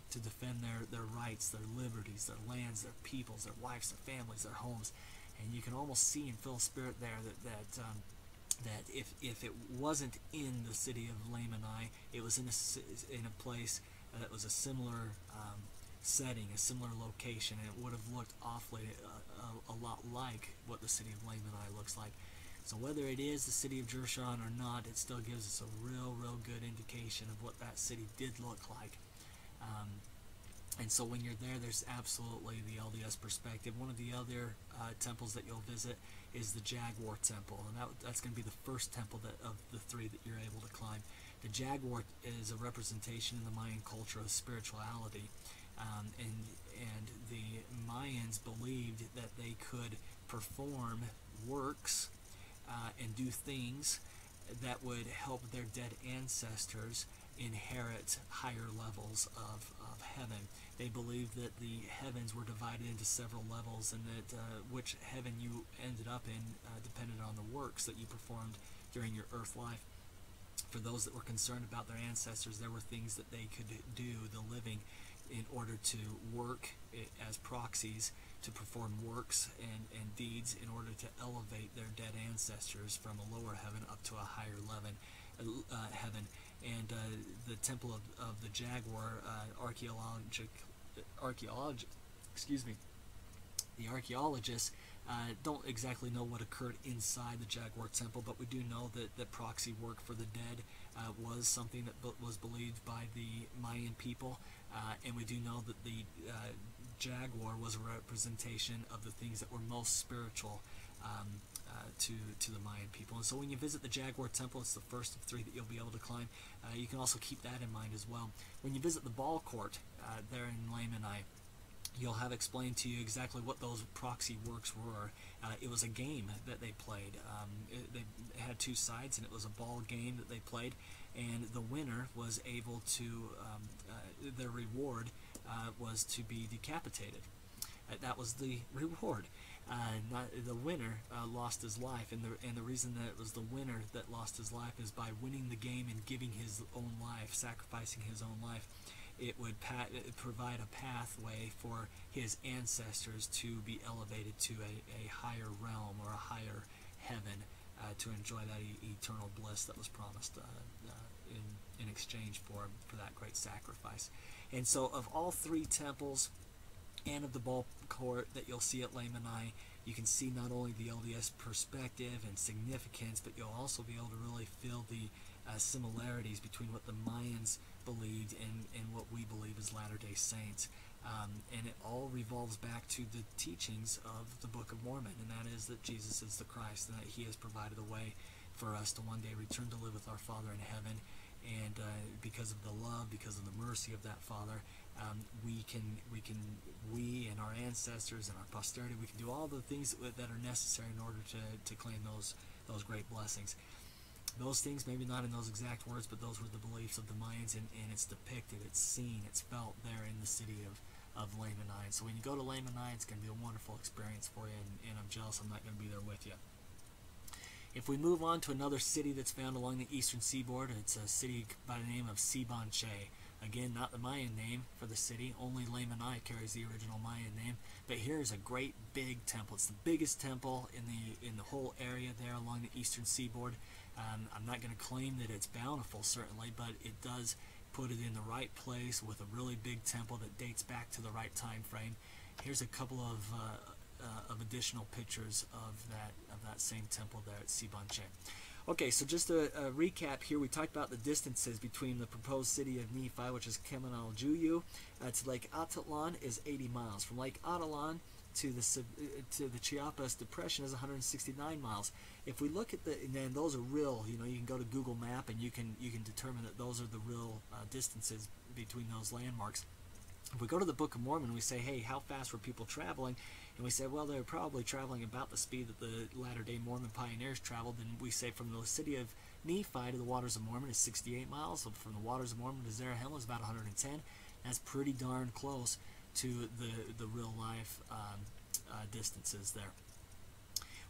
[SPEAKER 1] to defend their rights, their liberties, their lands, their peoples, their wives, their families, their homes. And you can almost see and feel a spirit there that if it wasn't in the city of Lamanai, it was in a place that was a similar setting, a similar location, and it would have looked awfully a lot like what the city of Lamanai looks like. So whether it is the city of Jershon or not, it still gives us a real good indication of what that city did look like. And so when you're there, there's absolutely the LDS perspective. One of the other temples that you'll visit is the Jaguar temple, and that's going to be the first temple of the three that you're able to climb. The Jaguar is a representation in the Mayan culture of spirituality, and the Mayans believed that they could perform works and do things that would help their dead ancestors inherit higher levels of heaven. They believed that the heavens were divided into several levels, and that which heaven you ended up in depended on the works that you performed during your earth life. For those that were concerned about their ancestors, there were things that they could do, the living, in order to work as proxies to perform works and deeds in order to elevate their dead ancestors from a lower heaven up to a higher heaven. And the temple of the Jaguar, the archaeologists don't exactly know what occurred inside the Jaguar temple, but we do know that proxy work for the dead was something that was believed by the Mayan people, and we do know that the Jaguar was a representation of the things that were most spiritual to the Mayan people. And so when you visit the Jaguar temple, it's the first of three that you'll be able to climb. You can also keep that in mind as well. When you visit the ball court there in Lamanai, you'll have explained to you exactly what those proxy works were. It was a game that they played. They had two sides, and it was a ball game that they played, and the winner was able to, their reward was to be decapitated. That was the reward. The winner lost his life, and the reason that it was the winner that lost his life is by winning the game and giving his own life, sacrificing his own life. It would provide a pathway for his ancestors to be elevated to a higher realm or a higher heaven to enjoy that eternal bliss that was promised in exchange for that great sacrifice. And so of all three temples and of the ball court that you'll see at Lamanai, you can see not only the LDS perspective and significance, but you'll also be able to really feel the similarities between what the Mayans believed and what we believe as Latter-day Saints. And it all revolves back to the teachings of the Book of Mormon, and that is that Jesus is the Christ, and that He has provided a way for us to one day return to live with our Father in heaven. And because of the love, because of the mercy of that Father, we and our ancestors and our posterity, we can do all the things that are necessary in order to claim those great blessings. Those things, maybe not in those exact words, but those were the beliefs of the Mayans, and it's depicted, it's seen, it's felt there in the city of Lamanai. So when you go to Lamanai, it's going to be a wonderful experience for you, and I'm jealous I'm not going to be there with you. If we move on to another city that's found along the eastern seaboard, it's a city by the name of Sibanche. Again, not the Mayan name for the city, only Lamanai carries the original Mayan name. But here is a great big temple. It's the biggest temple in the whole area there along the eastern seaboard. I'm not going to claim that it's bountiful, certainly, but it does put it in the right place with a really big temple that dates back to the right time frame. Here's a couple of additional pictures of that same temple there at Sibanche. Okay, so just a recap here. We talked about the distances between the proposed city of Nephi, which is Kemanaljuyu, to Lake Atitlan is 80 miles. From Lake Atitlan to the Chiapas Depression is 169 miles. If we look at and then those are real, you can go to Google Map and you can determine that those are the real distances between those landmarks. If we go to the Book of Mormon, we say, hey, how fast were people traveling? And we say, well, they were probably traveling about the speed that the Latter-day Mormon pioneers traveled. And we say from the city of Nephi to the waters of Mormon is 68 miles. So from the waters of Mormon to Zarahemla is about 110. That's pretty darn close to the real life distances there.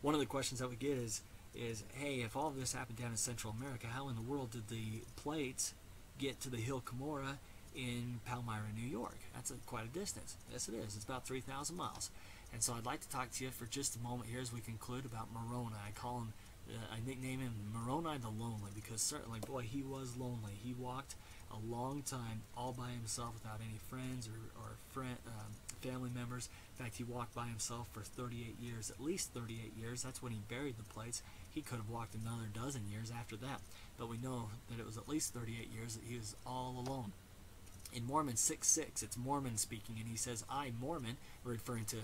[SPEAKER 1] One of the questions that we get is, hey, if all of this happened down in Central America, how in the world did the plates get to the Hill Cumorah in Palmyra, New York? That's quite a distance. Yes, it is. It's about 3,000 miles. And so I'd like to talk to you for just a moment here as we conclude about Moroni. I nickname him Moroni the Lonely, because certainly, boy, he was lonely. He walked a long time all by himself without any friends or family members. In fact, he walked by himself for 38 years, at least 38 years. That's when he buried the plates. He could have walked another dozen years after that. But we know that it was at least 38 years that he was all alone. In Mormon 6:6, it's Mormon speaking, and he says, I, Mormon, referring to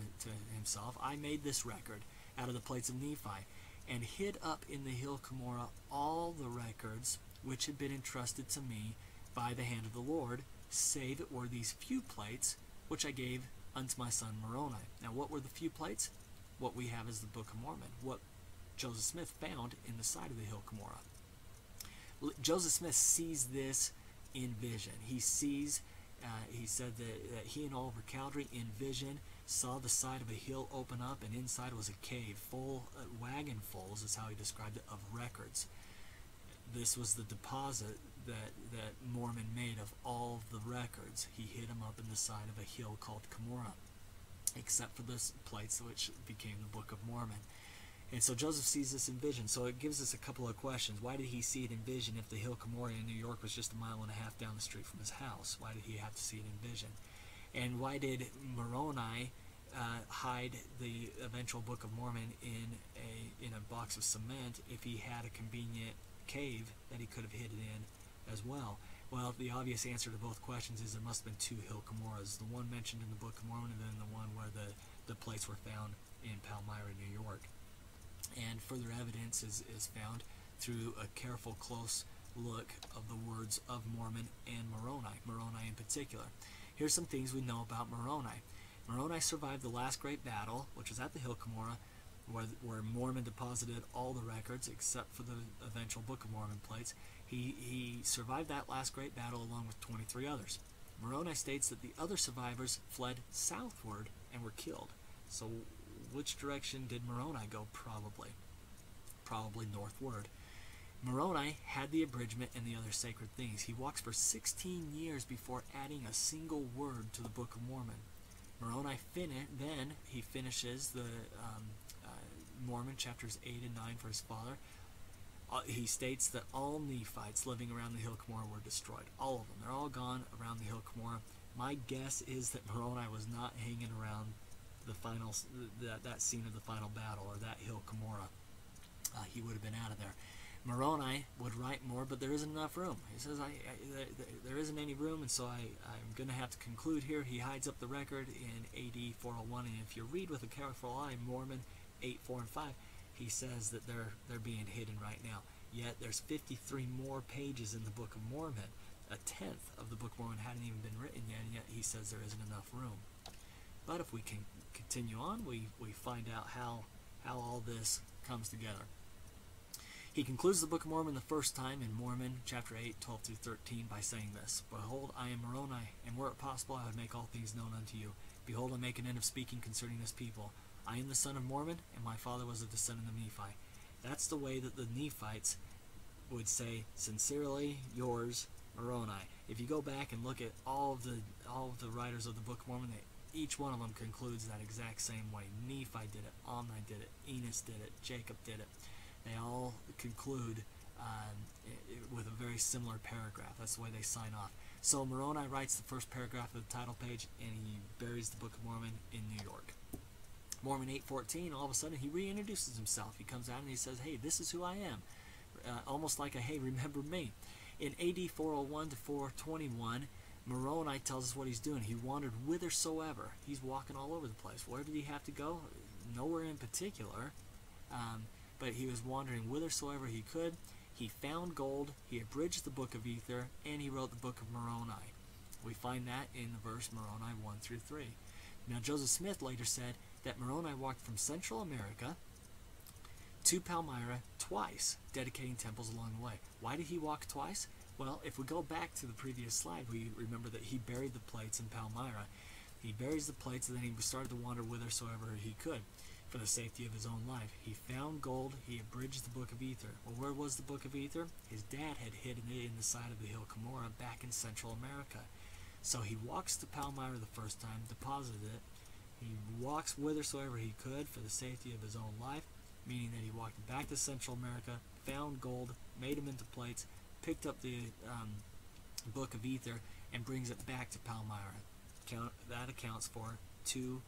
[SPEAKER 1] himself, I made this record out of the plates of Nephi, and hid up in the Hill Cumorah all the records which had been entrusted to me by the hand of the Lord, save it were these few plates which I gave unto my son Moroni. Now, what were the few plates? What we have is the Book of Mormon, what Joseph Smith found in the side of the Hill Cumorah. Joseph Smith sees this in vision. He sees, he said that he and Oliver Cowdery in vision saw the side of a hill open up, and inside was a cave full, wagonfuls is how he described it, of records. This was the deposit that Mormon made of all of the records. He hid them up in the side of a hill called Cumorah, except for the plates which became the Book of Mormon. And so Joseph sees this in vision. So it gives us a couple of questions. Why did he see it in vision if the Hill Cumorah in New York was just 1.5 miles down the street from his house? Why did he have to see it in vision? And why did Moroni hide the eventual Book of Mormon in a box of cement if he had a convenient cave that he could have hid it in as well? Well, the obvious answer to both questions is there must have been two Hill Cumorahs, the one mentioned in the Book of Mormon and then the one where the plates were found in Palmyra, New York. And further evidence is found through a careful, close look of the words of Mormon and Moroni in particular. Here's some things we know about Moroni. Moroni survived the last great battle, which was at the Hill Cumorah, where Mormon deposited all the records except for the eventual Book of Mormon plates. He survived that last great battle along with 23 others. Moroni states that the other survivors fled southward and were killed. So which direction did Moroni go? Probably northward. Moroni had the abridgment and the other sacred things. He walks for 16 years before adding a single word to the Book of Mormon. Moroni then he finishes the Mormon chapters 8 and 9 for his father. He states that all Nephites living around the Hill Cumorah were destroyed. All of them. They're all gone around the Hill Cumorah. My guess is that Moroni was not hanging around the final that scene of the final battle or that Hill Cumorah. He would have been out of there. Moroni would write more, but there isn't enough room. He says there isn't any room, and so I'm going to have to conclude here. He hides up the record in AD 401, and if you read with a careful eye Mormon 8, 4, and 5, he says that they're being hidden right now. Yet there's 53 more pages in the Book of Mormon. A tenth of the Book of Mormon hadn't even been written yet, and yet he says there isn't enough room. But if we can continue on, we find out how all this comes together. He concludes the Book of Mormon the first time in Mormon chapter 8, 12 through 13 by saying this: Behold, I am Moroni, and were it possible I would make all things known unto you. Behold, I make an end of speaking concerning this people. I am the son of Mormon, and my father was a descendant of Nephi. That's the way that the Nephites would say, sincerely yours, Moroni. If you go back and look at all of the writers of the Book of Mormon, each one of them concludes that exact same way. Nephi did it, Omni did it, Enos did it, Jacob did it. They all conclude with a very similar paragraph. That's the way they sign off. So Moroni writes the first paragraph of the title page, and he buries the Book of Mormon in New York. Mormon 8:14, all of a sudden he reintroduces himself. He comes out and he says, hey, this is who I am. Almost like a, hey, remember me. In AD 401 to 421, Moroni tells us what he's doing. He wandered whithersoever. He's walking all over the place. Where did he have to go? Nowhere in particular. But he was wandering whithersoever he could. He found gold, he abridged the Book of Ether, and he wrote the Book of Moroni. We find that in the verse Moroni 1 through 3. Now Joseph Smith later said that Moroni walked from Central America to Palmyra twice, dedicating temples along the way. Why did he walk twice? Well, if we go back to the previous slide, we remember that he buried the plates in Palmyra. He buries the plates, and then he started to wander whithersoever he could for the safety of his own life. He found gold. He abridged the Book of Ether. Well, where was the Book of Ether? His dad had hidden it in the side of the hill Cumorah back in Central America. So he walks to Palmyra the first time, deposited it. He walks whithersoever he could for the safety of his own life, meaning that he walked back to Central America, found gold, made them into plates, picked up the Book of Ether, and brings it back to Palmyra. That accounts for two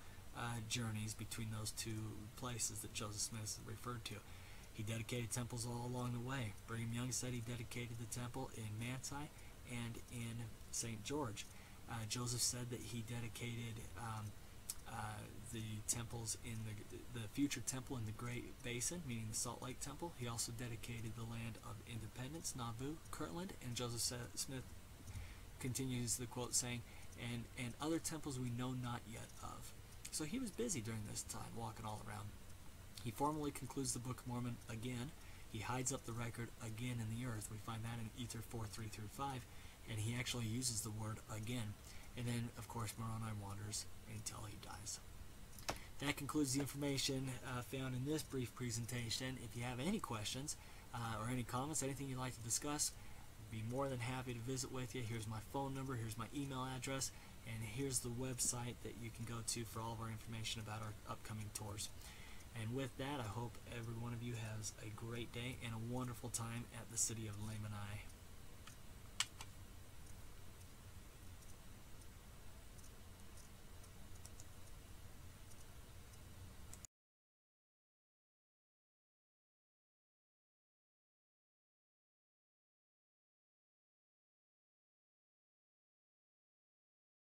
[SPEAKER 1] journeys between those two places that Joseph Smith referred to. He dedicated temples all along the way. Brigham Young said he dedicated the temple in Manti and in St. George. Joseph said that he dedicated the temples in the future temple in the Great Basin, meaning the Salt Lake Temple. He also dedicated the land of Independence, Nauvoo, Kirtland, and Joseph Smith continues the quote saying, and other temples we know not yet of. So he was busy during this time, walking all around. He formally concludes the Book of Mormon again. He hides up the record again in the earth. We find that in Ether 4, 3 through 5, and he actually uses the word again. And then, of course, Moroni wanders until he dies. That concludes the information found in this brief presentation. If you have any questions or any comments, anything you'd like to discuss, I'd be more than happy to visit with you. Here's my phone number, here's my email address, and here's the website that you can go to for all of our information about our upcoming tours. And with that, I hope every one of you has a great day and a wonderful time at the city of Lamanai.